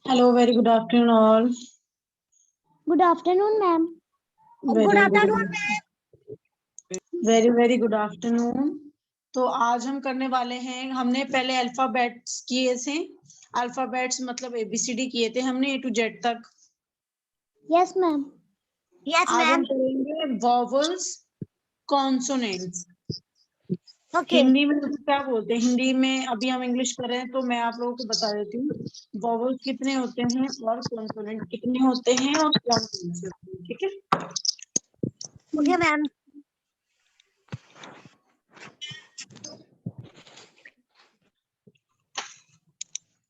Hello, very good afternoon all. Good afternoon, ma'am. Very very good afternoon. तो आज हम करने वाले हैं, हमने पहले अल्फाबेट्स किए थे। अल्फाबेट्स मतलब ABCD किए थे हमने A to Z तक। Yes, ma'am. आज हम करेंगे वॉवल्स, कॉन्सोनेंट्स। Okay. हिंदी में उसको क्या बोलते हैं? हिंदी में अभी हम इंग्लिश कर रहे हैं तो मैं आप लोगों को बता देती हूँ वॉवल्स कितने होते हैं और कॉन्सोनेंट कितने होते हैं और कौन कौन से होते हैं। ठीक है? Okay, ma'am.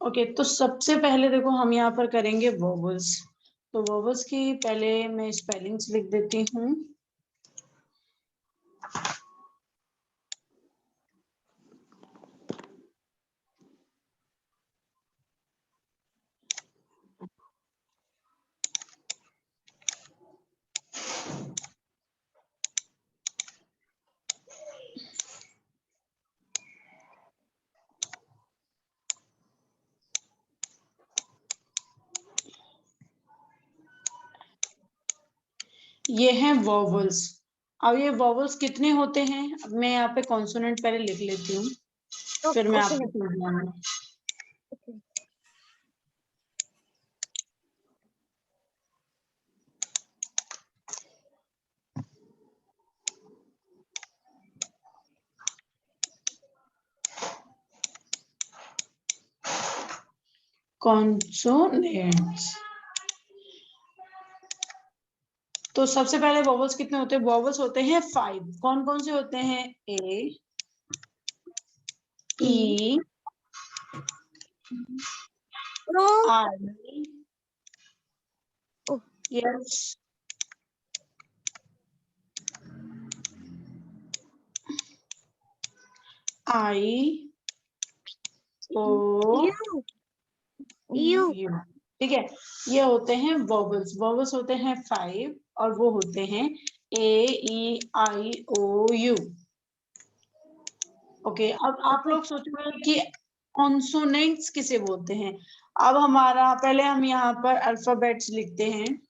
ओके, तो सबसे पहले देखो हम यहाँ पर करेंगे वोवल्स। तो वोवल्स की पहले मैं स्पेलिंग्स लिख देती हूँ। ये हैं वोवल्स। अब ये वोवल्स कितने होते हैं? अब मैं यहाँ पे कॉन्सोनेंट पहले लिख लेती हूँ, फिर मैं आपको समझाऊंगी। कॉन्सोनेंट्स। तो सबसे पहले वोवल्स कितने होते हैं? वोवल्स होते हैं 5। कौन कौन से होते हैं? ए, ई, आई, यस, आई, ओ, यू। ठीक है, ये होते हैं वोवल्स। वोवल्स होते हैं 5 और वो होते हैं ए, ई, आई, ओ, यू। ओके, अब आप लोग सोचोगे कि कॉन्सोनेंट्स किसे बोलते हैं। अब हमारा पहले हम यहाँ पर अल्फाबेट्स लिखते हैं।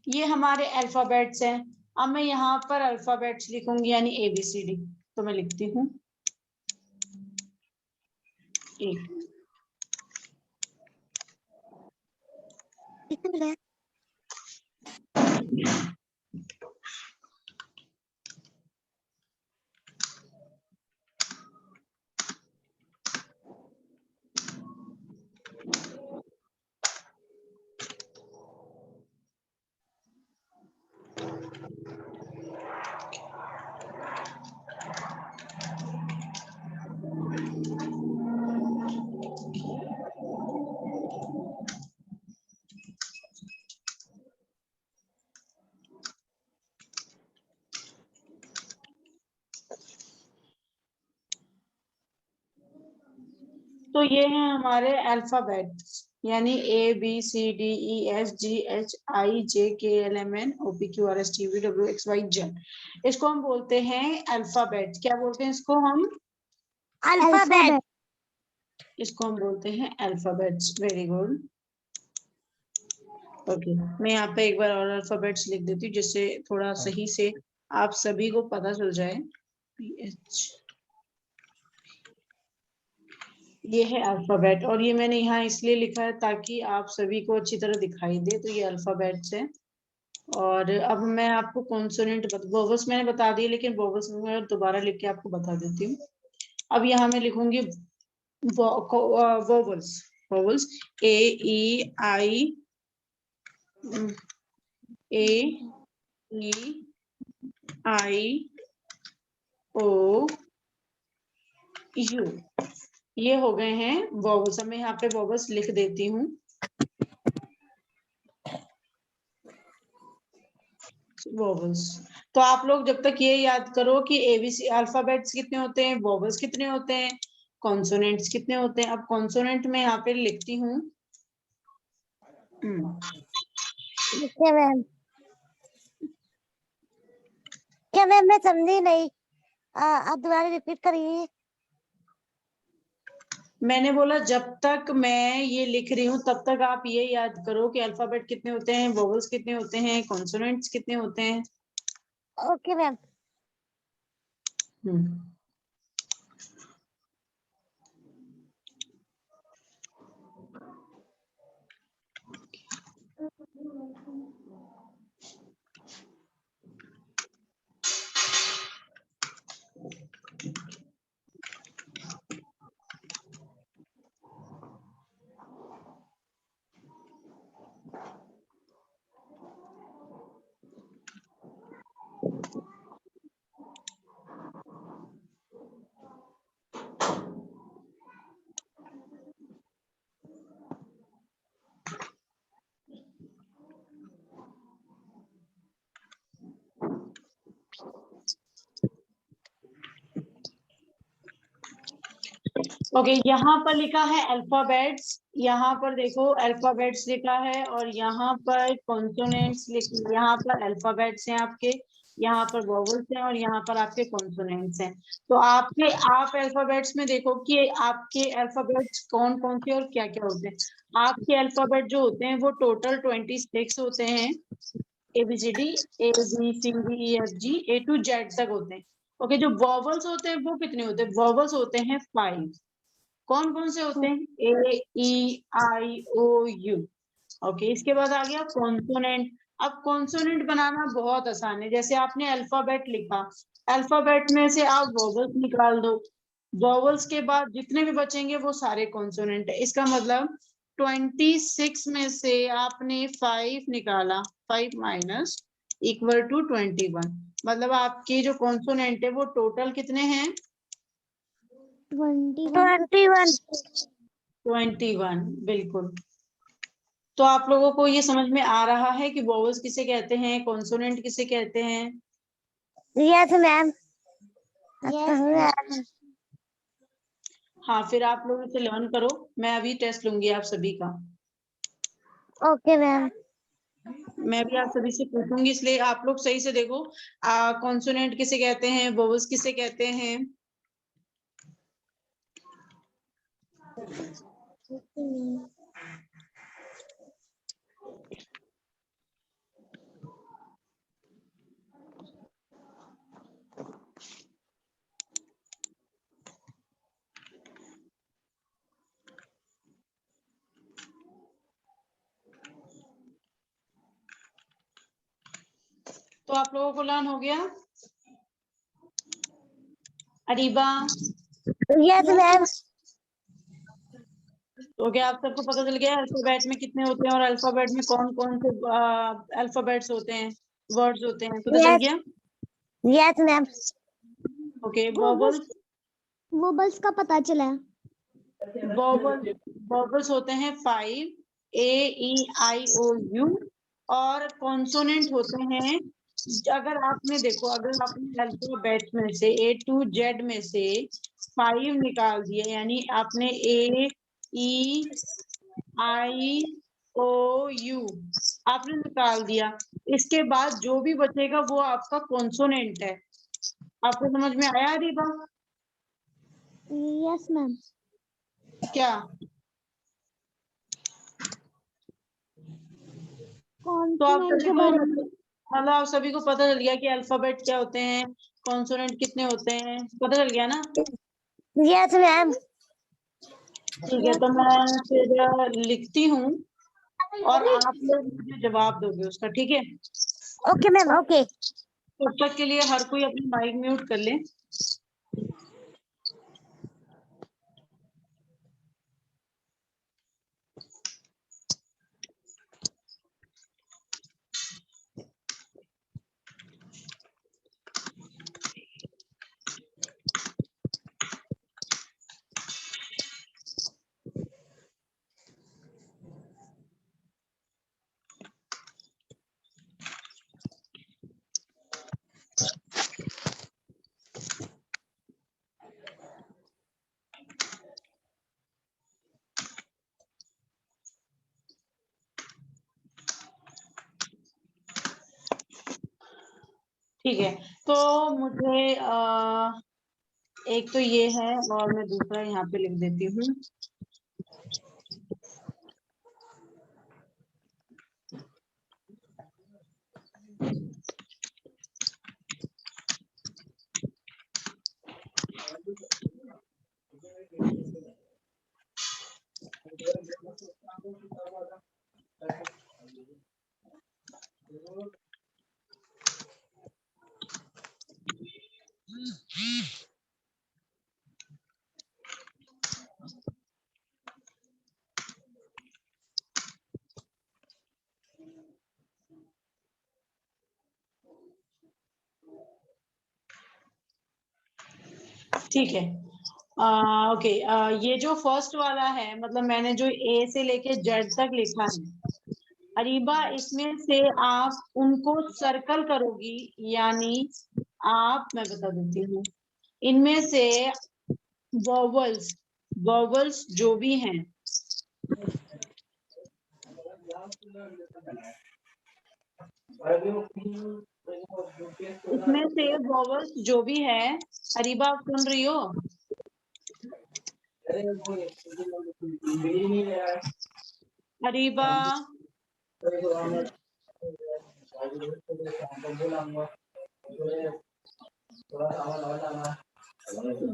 ये हमारे अल्फाबेट्स हैं। अब मैं यहाँ पर अल्फाबेट्स लिखूंगी यानी ABCD। तो मैं लिखती हूँ तो ये हैं हमारे अल्फाबेट्स यानी ABCDEFGHIJKLMNOPQRSTUVWXYZ। इसको हम बोलते हैं अल्फाबेट। क्या बोलते हैं इसको हम? अल्फाबेट। इसको हम बोलते हैं अल्फाबेट्स। Very good. ओके, मैं यहाँ पे एक बार और अल्फाबेट्स लिख देती हूँ जिससे थोड़ा सही से आप सभी को पता चल जाए। PH, ये है अल्फाबेट और ये मैंने यहाँ इसलिए लिखा है ताकि आप सभी को अच्छी तरह दिखाई दे। तो ये अल्फाबेट्स है। और अब मैं आपको कॉन्सोनेंट वोवल्स मैंने बता दिए, लेकिन वोवल्स मैं दोबारा लिख के आपको बता देती हूँ। अब यहाँ मैं लिखूंगी vowels. Vowels A, E, I, A, E, I, O, U। ये हो गए हैं वोवल्स। मैं यहाँ पे वोवल्स लिख देती हूँ। वोवल्स। तो आप लोग जब तक ये याद करो कि ABC अल्फाबेट्स कितने होते हैं, वोवल्स कितने होते हैं, कॉन्सोनेंट्स कितने होते हैं। अब कॉन्सोनेंट में यहाँ पे लिखती हूँ क्या मैम, मैं समझी नहीं, आप दोबारा रिपीट करिए। मैंने बोला जब तक मैं ये लिख रही हूँ तब तक आप ये याद करो कि अल्फाबेट कितने होते हैं, वोवेल्स कितने होते हैं, कॉन्सोनेंट्स कितने होते हैं। Okay ma'am. ओके यहाँ पर लिखा है अल्फाबेट्स, यहाँ पर देखो अल्फाबेट्स लिखा है, और यहाँ पर कॉन्सोनेंट्स यहाँ पर अल्फाबेट्स हैं आपके, यहाँ पर वोवेल्स हैं, और यहाँ पर आपके कॉन्सोनेंट्स हैं। तो आप अल्फाबेट्स में देखो कि आपके अल्फाबेट्स कौन कौन से और क्या क्या होते हैं। आपके अल्फाबेट जो होते हैं वो टोटल 26 होते हैं, ABCD, A B C D E F G A to Z तक होते हैं। ओके, जो वोवेल्स होते हैं वो कितने होते हैं? वोवेल्स होते हैं 5। कौन कौन से होते हैं? A E I O U। Okay, इसके बाद आ गया कॉन्सोनेंट। अब कॉन्सोनेंट बनाना बहुत आसान है। जैसे आपने अल्फाबेट लिखा, अल्फाबेट में से आप वोवेल्स निकाल दो, वोवेल्स के बाद जितने भी बचेंगे वो सारे कॉन्सोनेंट है। इसका मतलब 26 में से आपने 5 निकाला, 5 माइनस इक्वल टू 21, मतलब आपके जो कॉन्सोनेंट है वो टोटल कितने हैं? 21। 21, बिल्कुल। तो आप लोगों को ये समझ में आ रहा है कि वोवेल्स किसे कहते हैं, कॉन्सोनेंट किसे कहते हैं? Yes ma'am. हाँ, फिर आप लोग इसे लर्न करो। मैं अभी टेस्ट लूंगी आप सभी का। Okay ma'am. मैं भी आप सभी से पूछूंगी, इसलिए आप लोग सही से देखो कॉन्सोनेंट किसे कहते हैं, वोवेल्स किसे कहते हैं। तो आप लोगों को लर्न हो गया? Areeba, yes ma'am. तो क्या आप सबको पता चल गया अल्फाबेट में कितने होते हैं और अल्फाबेट में कौन कौन से अल्फाबेट्स होते हैं, वर्ड्स होते हैं, पता चल गया? Yes ma'am. Okay, vowels, vowels का पता चला। वोवेल्स होते हैं 5, A E I O U, और कॉन्सोनेंट होते हैं, अगर आपने देखो, अगर आपने अल्फाबेट में से A to Z में से 5 निकाल दिए, यानी आपने A E I O U आपने निकाल दिया, इसके बाद जो भी बचेगा वो आपका कॉन्सोनेंट है। आपको समझ में आया दीपा? Yes ma'am. क्या? तो आप कॉन्सोनेंट सभी के को बारे में। मतलब आप सभी को पता चल गया कि अल्फाबेट क्या होते हैं, कॉन्सोनेंट कितने होते हैं, पता चल गया ना? Yes ma'am. ठीक है, तो मैं फिर लिखती हूँ और आप लोग मुझे जवाब दोगे उसका, ठीक है? Okay ma'am. ओके। तब तक के लिए हर कोई अपनी माइक म्यूट कर ले। ठीक है, तो मुझे एक तो ये है और मैं दूसरा यहाँ पे लिख देती हूँ। ठीक है, ओके। ये जो फर्स्ट वाला है, मतलब मैंने जो ए से लेके जेड तक लिखा है, अरीबा इसमें से आप उनको सर्कल करोगी, यानी आप, मैं बता देती हूँ, इनमें से वॉवल्स वॉवल्स जो भी हैं, इसमें से वॉवल्स जो भी है, अरीबा आप सुन रही हो? अरीबा,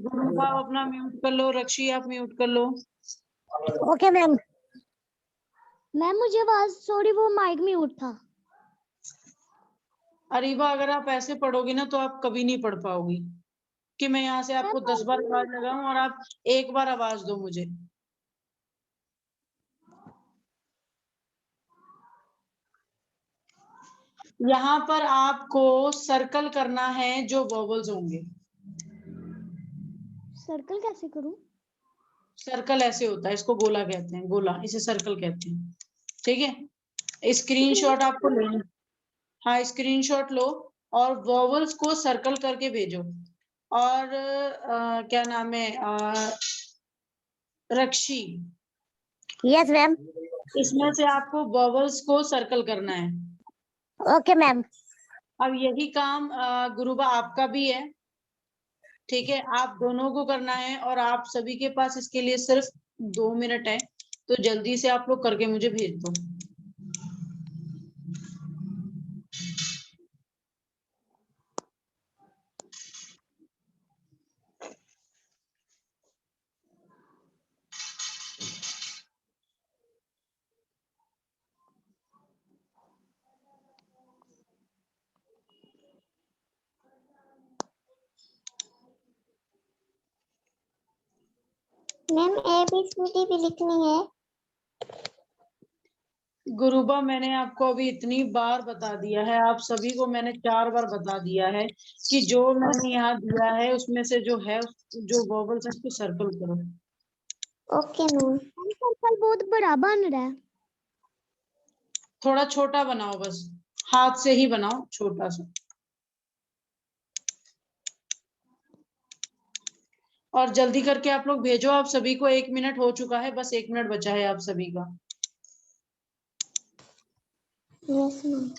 गुरुबा अपना म्यूट कर लो, रक्षी आप म्यूट कर लो। Okay ma'am. मैम मुझे आवाज, सॉरी वो माइक म्यूट था। अरीबा अगर आप ऐसे पढ़ोगी ना तो आप कभी नहीं पढ़ पाओगी, कि मैं यहाँ से आपको 10 बार आवाज लगाऊं और आप एक बार आवाज दो मुझे। यहाँ पर आपको सर्कल करना है जो वॉवल्स होंगे। सर्कल कैसे करूं? सर्कल ऐसे होता है, इसको गोला कहते हैं, गोला, इसे सर्कल कहते हैं। ठीक है, स्क्रीनशॉट आपको लेना। हाँ, स्क्रीनशॉट लो और वॉवल्स को सर्कल करके भेजो। और क्या नाम है, रक्षी, यस मैम। इसमें से आपको वॉवल्स को सर्कल करना है। Okay ma'am. अब यही काम गुरुबा आपका भी है। ठीक है, आप दोनों को करना है और आप सभी के पास इसके लिए सिर्फ 2 मिनट है, तो जल्दी से आप लोग करके मुझे भेज दो। मैम ABCD भी लिखनी है? गुरुबा मैंने आपको अभी इतनी बार बता दिया है, आप सभी को मैंने 4 बार बता दिया है कि जो मैंने यहाँ दिया है उसमें से जो है, जो वॉवल्स है उसको सर्कल करो। Okay ma'am. सर्कल बहुत बड़ा बन रहा है। थोड़ा छोटा बनाओ, बस हाथ से ही बनाओ, छोटा सा। और जल्दी करके आप लोग भेजो, आप सभी को 1 मिनट हो चुका है, बस 1 मिनट बचा है आप सभी का। Yes ma'am.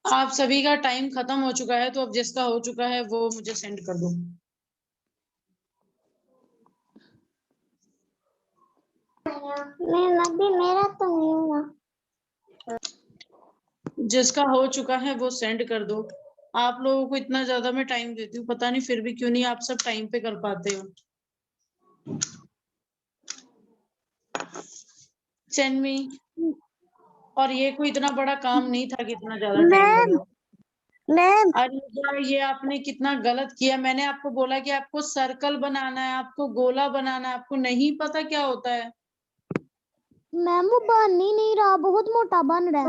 आप सभी का टाइम खत्म हो चुका है, तो अब जिसका हो चुका है वो मुझे सेंड कर दो। मैम अभी मेरा तो नहीं हुआ। जिसका हो चुका है वो सेंड कर दो। आप लोगों को इतना ज्यादा मैं टाइम देती हूँ, पता नहीं फिर भी क्यों नहीं आप सब टाइम पे कर पाते हो। Send me. और ये कोई इतना बड़ा काम नहीं था कि इतना ज्यादा टाइम मैम लगा। मैम अरे ये आपने कितना गलत किया। मैंने आपको बोला कि आपको सर्कल बनाना है, आपको गोला बनाना है, आपको नहीं पता क्या होता है। मैम वो बन ही नहीं रहा, बहुत मोटा बन रहा है।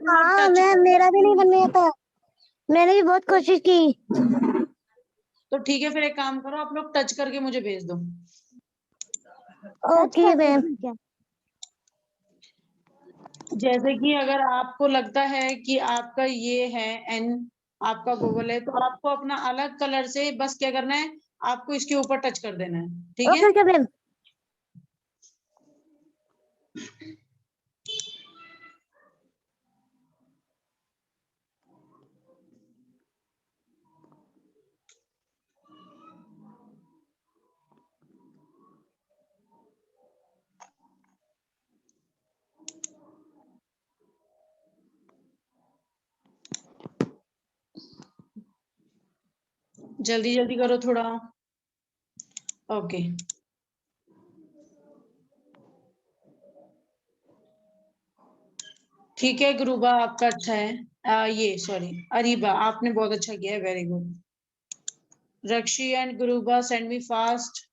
हाँ टच मैम, मेरा भी नहीं बनने था, मैंने भी बहुत कोशिश की। तो ठीक है, फिर एक काम करो, आप लोग टच करके मुझे भेज दो। Okay ma'am. ठीक है। जैसे कि अगर आपको लगता है कि आपका ये है एन, आपका गूगल है, तो आपको अपना अलग कलर से बस क्या करना है, आपको इसके ऊपर टच कर देना है। ठीक है। Okay ma'am. जल्दी जल्दी करो थोड़ा। ओके। ठीक है गुरुबा, आपका अच्छा है। ये सॉरी, अरीबा आपने बहुत अच्छा किया है, very good. Rakshi and Guruba send me fast.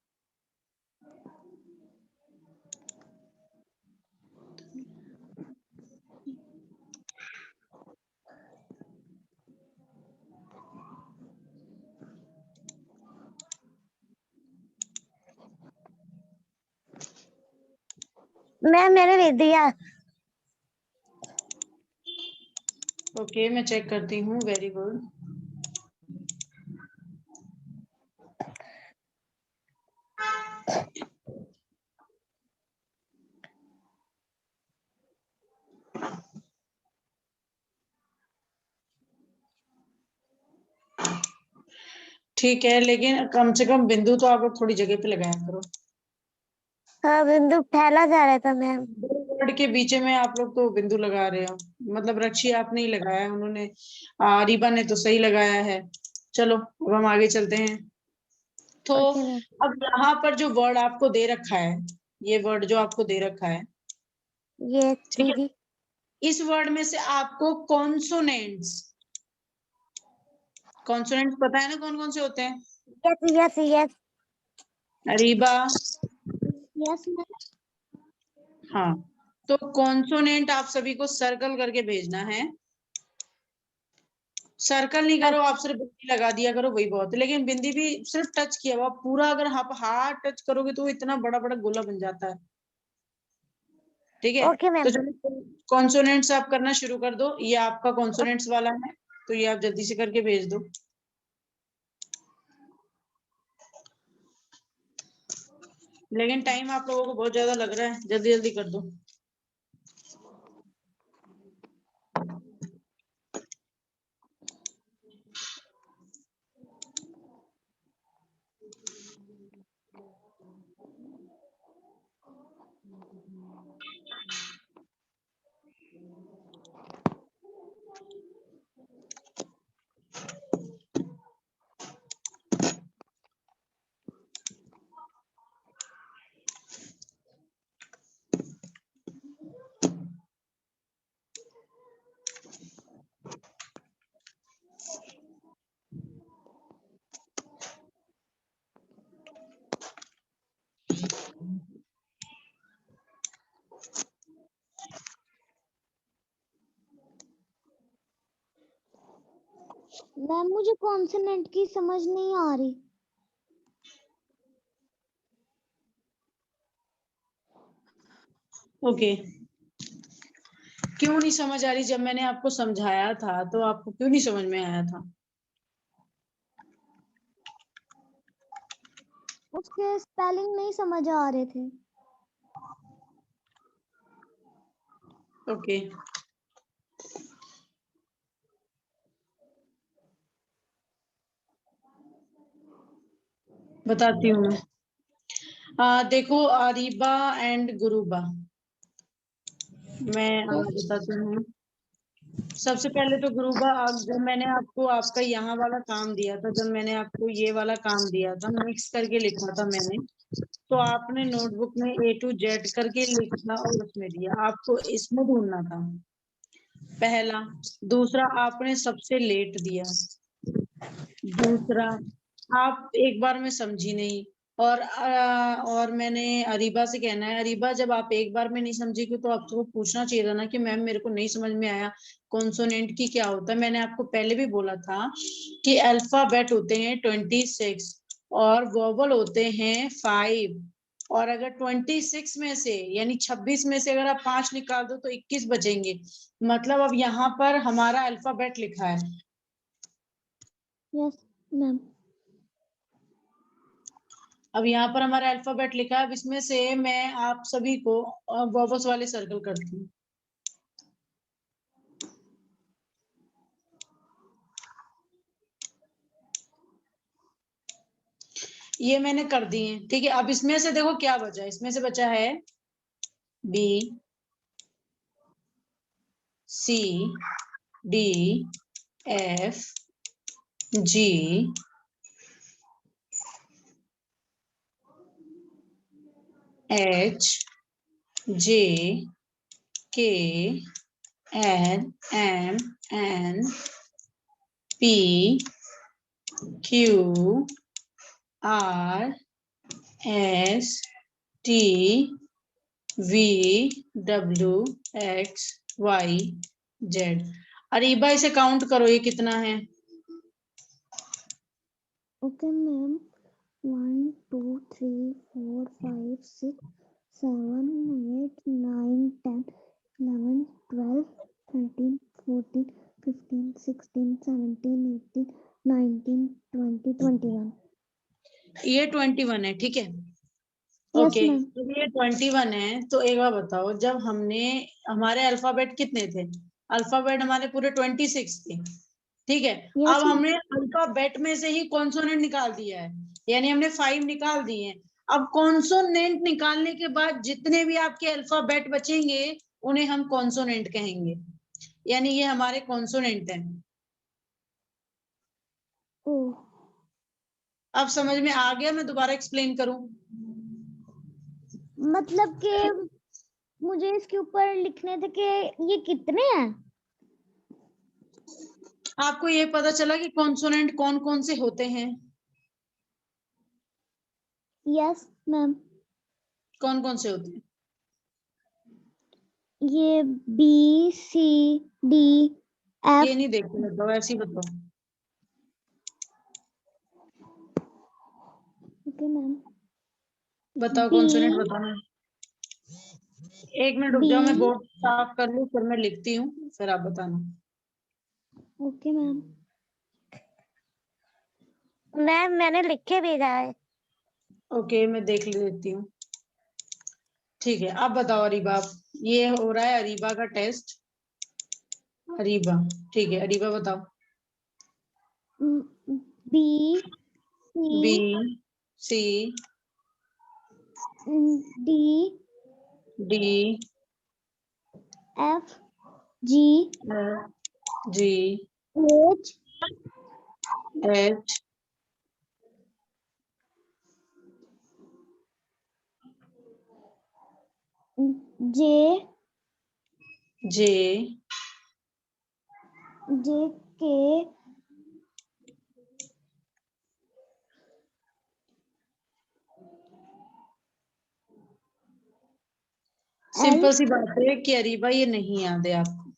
Ma'am मैंने भेज दिया। ओके, मैं चेक करती हूँ, वेरी गुड। ठीक है, लेकिन कम से कम बिंदु तो आप लोग थोड़ी जगह पे लगाया करो। हाँ बिंदु फैला जा रहा था मैम। दो वर्ड के बीच में आप लोग तो बिंदु लगा रहे हो। मतलब रक्षी आपने ही लगाया है, उन्होंने रीबा ने तो सही लगाया है। चलो अब हम आगे चलते हैं। तो ओके मैम। अब यहाँ पर जो वर्ड आपको दे रखा है, ये वर्ड जो आपको दे रखा है, ये ठीक है, जी। इस वर्ड में से आपको कॉन्सोनेंट्स, कॉन्सोनेंट्स पता है ना कौन कौन से होते हैं? Yes yes yes Reeba. Yes ma'am. हाँ, तो कॉन्सोनेंट आप सभी को सर्कल करके भेजना है। सर्कल नहीं करो, आप सिर्फ बिंदी लगा दिया करो, वही बहुत है। लेकिन बिंदी भी सिर्फ टच किया हुआ, पूरा अगर आप हाथ टच करोगे तो वो इतना बड़ा बड़ा गोला बन जाता है। ठीक है, ओके तो मैम। चलो कॉन्सोनेंट्स आप करना शुरू कर दो। ये आपका कॉन्सोनेंट्स वाला है, तो ये आप जल्दी से करके भेज दो। लेकिन टाइम आप लोगों को बहुत ज्यादा लग रहा है, जल्दी जल्दी कर दो। मैम मुझे कॉन्सोनेंट की समझ नहीं आ रही। ओके, क्यों नहीं समझ आ रही? जब मैंने आपको समझाया था तो आपको क्यों नहीं समझ में आया था? उसके स्पेलिंग नहीं समझ आ रहे थे। ओके, बताती हूँ मैं। देखो अरीबा एंड गुरुबा, मैं बताती हूँ। सबसे पहले तो गुरुबा, जब मैंने आपको आपका यहाँ वाला काम दिया था, जब मैंने आपको ये वाला काम दिया था, मिक्स करके लिखा था मैंने। तो आपने नोटबुक में A to Z करके लिखना और उसमें दिया, आपको इसमें ढूंढना था पहला। दूसरा, आपने सबसे लेट दिया। दूसरा, आप एक बार में समझी नहीं। और मैंने अरीबा से कहना है, अरीबा जब आप एक बार में नहीं समझेगी तो आपको पूछना चाहिए था ना कि मैम मेरे को नहीं समझ में आया, कॉन्सोनेंट की क्या होता है। मैंने आपको पहले भी बोला था कि अल्फाबेट होते हैं 26 और वोवल होते हैं 5। और अगर 26 में से यानी 26 में से अगर आप 5 निकाल दो तो 21 बचेंगे। मतलब अब यहाँ पर हमारा अल्फाबेट लिखा है। Yes ma'am. अब यहाँ पर हमारा अल्फाबेट लिखा है। अब इसमें से मैं आप सभी को वॉवल्स वाले सर्कल करती हूँ। ये मैंने कर दिए, ठीक है। अब इसमें से देखो क्या बचा, इसमें से बचा है B, C, D, F, G, H, J, K, L, M, N, P, Q, R, S, T, V, W, X, Y, Z। Areeba इसे काउंट करो, ये कितना है? Okay ma'am. 1 2 3 4 5 6 7 8 9 10 11 12 13 14 15 16 17 18 19 20 21। ये 21 है, ठीक है। Yes okay, ma'am. तो ये 21 है। तो एक बार बताओ, जब हमने हमारे अल्फाबेट कितने थे? अल्फाबेट हमारे पूरे 26 थे, ठीक है। यस अब मैम। हमने अल्फाबेट में से ही कॉन्सोनेंट निकाल दिया है, यानी हमने 5 निकाल दिए हैं। अब कॉन्सोनेंट निकालने के बाद जितने भी आपके अल्फाबेट बचेंगे उन्हें हम कॉन्सोनेंट कहेंगे, यानी ये हमारे कॉन्सोनेंट हैं। ओह, अब समझ में आ गया? मैं दोबारा एक्सप्लेन करूं? मतलब कि मुझे इसके ऊपर लिखने थे कि ये कितने हैं। आपको ये पता चला कि कॉन्सोनेंट कौन कौन से होते हैं? Yes ma'am. कौन कौन से होते हैं? ये B C D ये F। नहीं देखते, बताओ, ऐसे ही बताओ। Okay ma'am. बताओ, B कॉन्सोनेंट बताना। एक मिनट रुक B। जाओ, मैं बोर्ड साफ कर लूं, फिर मैं लिखती हूँ, फिर आप बताना। Okay ma'am. मैम मैंने लिख के भेजा है। ओके, मैं देख लेती हूँ, ठीक है। अब बताओ अरीबा, ये हो रहा है अरीबा का टेस्ट। अरीबा, ठीक है, अरीबा बताओ। B बी, C सी, D डी, F G जी, H एच, J जे, J K सिंपल सी बात है कि अरीबा ये नहीं याद है आपको।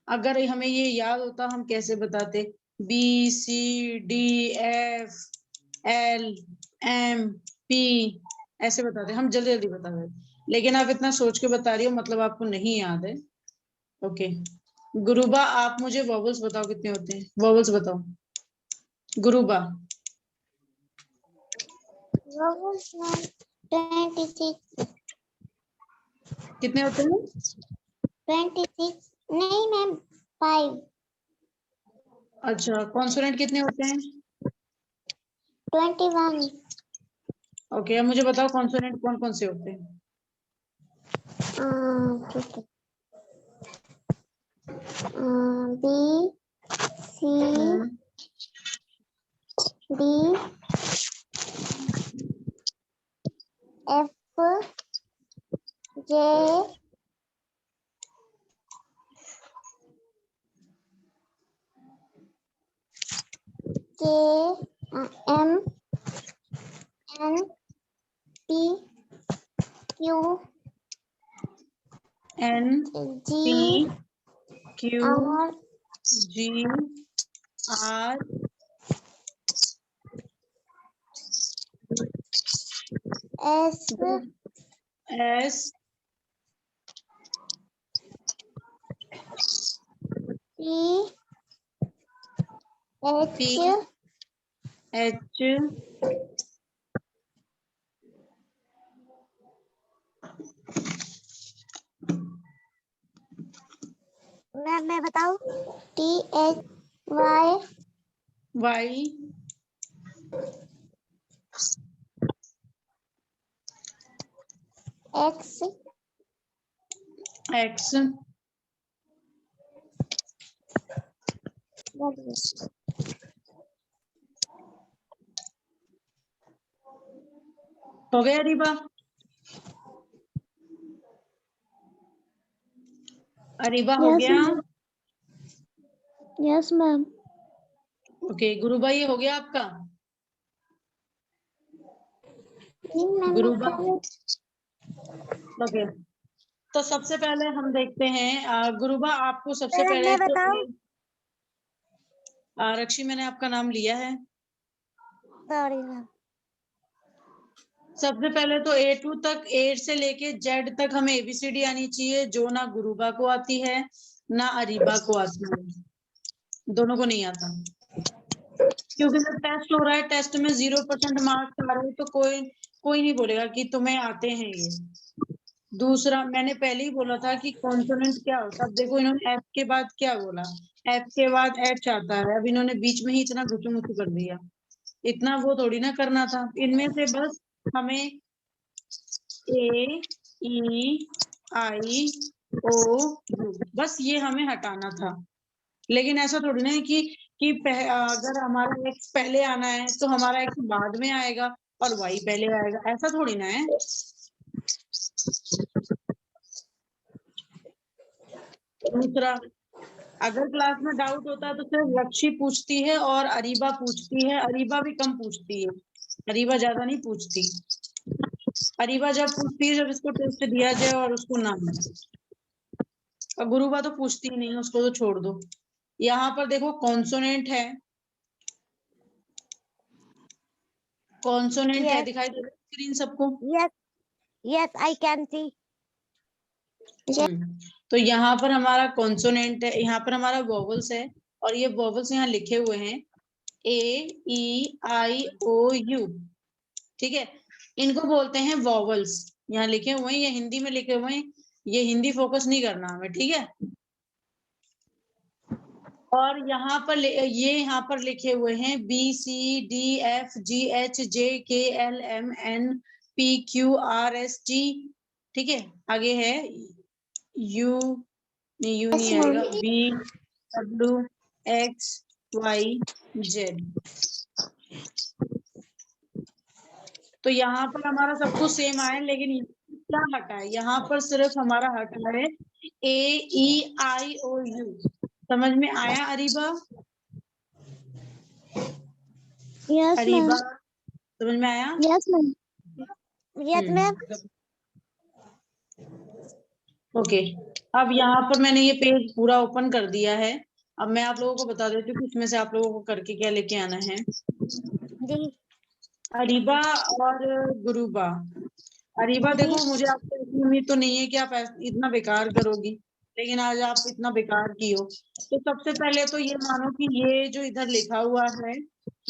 अगर हमें ये याद होता हम कैसे बताते? B, C, D, F, L, M, P, ऐसे बताते, हम जल्दी जल्दी बता देते। लेकिन आप इतना सोच के बता रही हो, मतलब आपको नहीं याद है। ओके, गुरुबा आप मुझे वॉवल्स बताओ कितने होते हैं, वॉवल्स बताओ गुरुबा। 26 कितने होते हैं? 26 नहीं मैम 5 अच्छा, कॉन्सोनेंट कितने होते हैं? 21 ओके, अब मुझे बताओ कॉन्सोनेंट कौन कौन से होते हैं? B C D F J K M N P Q N G P Q R G R S S T H P H मैं बताऊं T H Y Y X X हो गया अरीबा? अरीबा हो गया? Yes ma'am. ओके गुरुबा, ये हो गया आपका? गुरुबा ओके। तो सबसे पहले हम देखते हैं गुरुबा, आपको सबसे पहले मैं तो बताऊं? रक्षी, मैंने आपका नाम लिया है। Sorry ma'am. सबसे पहले तो A2 तक, A से लेके Z तक हमें ABCD आनी चाहिए, जो ना गुरुबा को आती है ना अरीबा को आती है, दोनों को नहीं आता। क्योंकि जब टेस्ट हो रहा है, टेस्ट में 0% मार्क्स आ रहे हैं, तो कोई नहीं बोलेगा कि तुम्हें आते हैं ये। दूसरा, मैंने पहले ही बोला था कि कॉन्सोनेंट क्या होता है। अब देखो इन्होंने F के बाद क्या बोला, F के बाद H आता है। अब इन्होंने बीच में ही इतना गुचू कर दिया, इतना वो थोड़ी ना करना था। इनमें से बस हमें A E I O U, बस ये हमें हटाना था। लेकिन ऐसा थोड़ी ना है कि अगर हमारा X पहले आना है तो हमारा X बाद में आएगा और Y पहले आएगा, ऐसा थोड़ी ना है। दूसरा, अगर क्लास में डाउट होता है तो सिर्फ लक्ष्य पूछती है और अरीबा पूछती है। अरीबा भी कम पूछती है, अरीबा ज्यादा नहीं पूछती। अरीबा जब पूछती है जब इसको टेस्ट दिया जाए और उसको ना मिले। और गुरुबा तो पूछती ही नहीं, उसको तो छोड़ दो। यहाँ पर देखो कॉन्सोनेंट है, कॉन्सोनेंट है, दिखाई दे रहा है स्क्रीन सबको? Yes yes I can see. तो यहाँ पर हमारा कॉन्सोनेंट है, यहाँ पर हमारा वोवल्स है, और ये वोवल्स यहाँ लिखे हुए हैं A E I O U, ठीक है। इनको बोलते हैं वोवल्स, यहाँ लिखे हुए हैं, ये हिंदी में लिखे हुए हैं, ये हिंदी फोकस नहीं करना हमें, ठीक है। और यहाँ पर ये यहाँ पर लिखे हुए हैं BCDFGHJKLMNPQRST, ठीक है। आगे है यू, नहीं यू नहीं आएगा, BWXYZ। तो यहाँ पर हमारा सब कुछ सेम आया, लेकिन क्या हटा है, यहाँ पर सिर्फ हमारा हटा है AEIOU। समझ में आया अरीबा? Yes Areeba ma'am. समझ में आया? Yes ma'am. Yes ma'am. Okay. अब यहाँ पर मैंने ये पेज पूरा ओपन कर दिया है। अब मैं आप लोगों को बता देती हूँ कि इसमें से आप लोगों को करके क्या लेके आना है। जी अरीबा और गुरुबा। अरीबा देखो, मुझे आपसे इतनी उम्मीद तो नहीं है कि आप इतना बेकार करोगी, लेकिन आज आप इतना बेकार की हो। तो सबसे पहले तो ये मानो कि ये जो इधर लिखा हुआ है,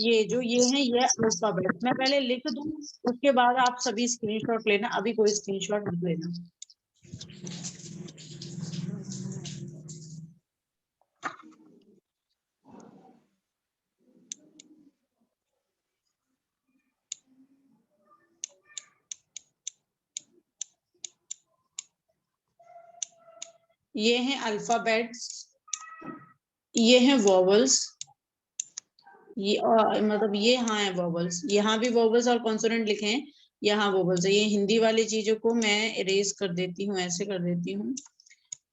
ये जो ये है, ये अल्फाबेट मैं पहले लिख दूं, उसके बाद आप सभी स्क्रीनशॉट लेना। अभी कोई स्क्रीनशॉट मत लेना। ये हैं अल्फाबेट्स, ये हैं वोवल्स, ये मतलब ये हाँ है वोवल्स, यहाँ भी वोवल्स और कॉन्सोनेंट लिखे हैं, यहाँ वोवल्स है। ये हिंदी वाली चीजों को मैं इरेज कर देती हूँ, ऐसे कर देती हूँ।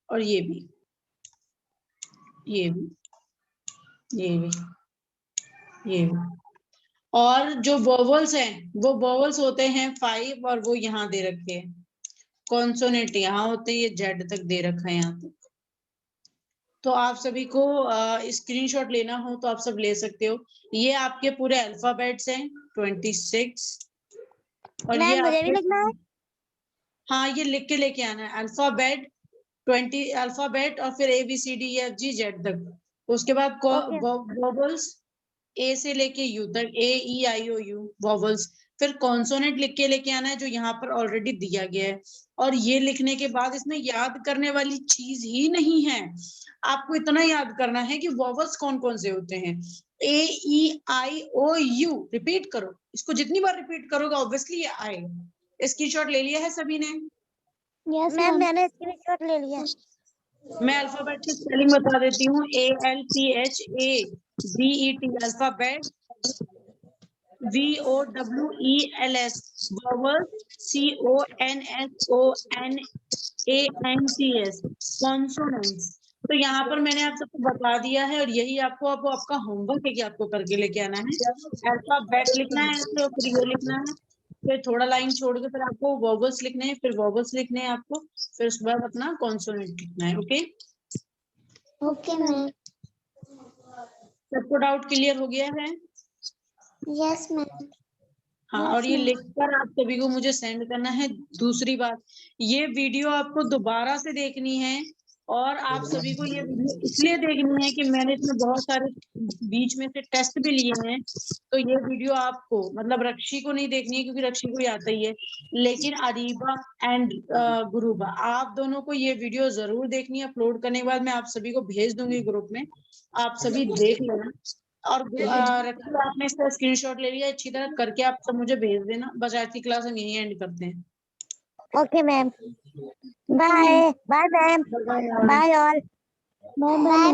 और ये भी, ये भी, ये भी, ये भी। और जो वोवल्स हैं वो वोवल्स होते हैं 5 और वो यहाँ दे रखे हैं। कॉन्सोनेंट यहाँ होते हैं, ये जेड तक दे रखा है यहाँ तक। तो आप सभी को स्क्रीनशॉट लेना हो तो आप सब ले सकते हो। ये आपके पूरे अल्फाबेट्स हैं 26। और ये मैम मुझे भी आपके, लिखना है? हाँ ये लिख के लेके आना है। अल्फाबेट 20 अल्फाबेट और फिर ABCDEFG Z तक। उसके बाद ओके वोवल्स ए से लेके यू तक, AEIOU वोवल्स। फिर कॉन्सोनेंट लिख के लेके आना है जो यहाँ पर ऑलरेडी दिया गया है। और ये लिखने के बाद इसमें याद करने वाली चीज ही नहीं है। आपको इतना याद करना है कि वोवल्स कौन कौन से होते हैं। AEIOU रिपीट करो, इसको जितनी बार रिपीट करोगे ऑब्वियसली ये आएगा। स्क्रीनशॉट ले लिया है सभी ने? यस मैम, मैंने स्क्रीनशॉट ले लिया। मैं अल्फाबेट की स्पेलिंग बता देती हूँ। ALPHABET alphabet, VOWELS vowels, CONSONANTS consonants. तो यहाँ पर मैंने आप सबको बता दिया है और यही आपको अब आपका होमवर्क है कि आपको करके लेके आना है। अल्फाबेट लिखना है ऐसे, और फिर ये लिखना है, फिर थोड़ा लाइन छोड़ के फिर आपको वोवल्स लिखने हैं, फिर वोवल्स लिखने हैं आपको, फिर उसके बाद अपना कॉन्सोनेंट लिखना है। Okay, okay ma'am. सबको डाउट क्लियर हो गया है? Yes ma'am. हाँ, और ये लिखकर आप सभी को मुझे सेंड करना है। दूसरी बात, ये वीडियो आपको दोबारा से देखनी है। और आप सभी को ये वीडियो इसलिए देखनी है कि मैंने इसमें बहुत सारे बीच में से टेस्ट भी लिए हैं। तो ये वीडियो आपको, मतलब रक्षी को नहीं देखनी है क्योंकि रक्षी को ही आता ही है, लेकिन अरीबा एंड गुरुबा, आप दोनों को ये वीडियो जरूर देखनी है। अपलोड करने के बाद मैं आप सभी को भेज दूंगी ग्रुप में, आप सभी देख लेना। और रखी, आपने इसका स्क्रीनशॉट ले लिया, अच्छी तरह करके आप सब मुझे भेज देना। बस आज की क्लास हम यहीं एंड करते हैं। Okay ma'am, bye bye ma'am, bye bye all, bye bye.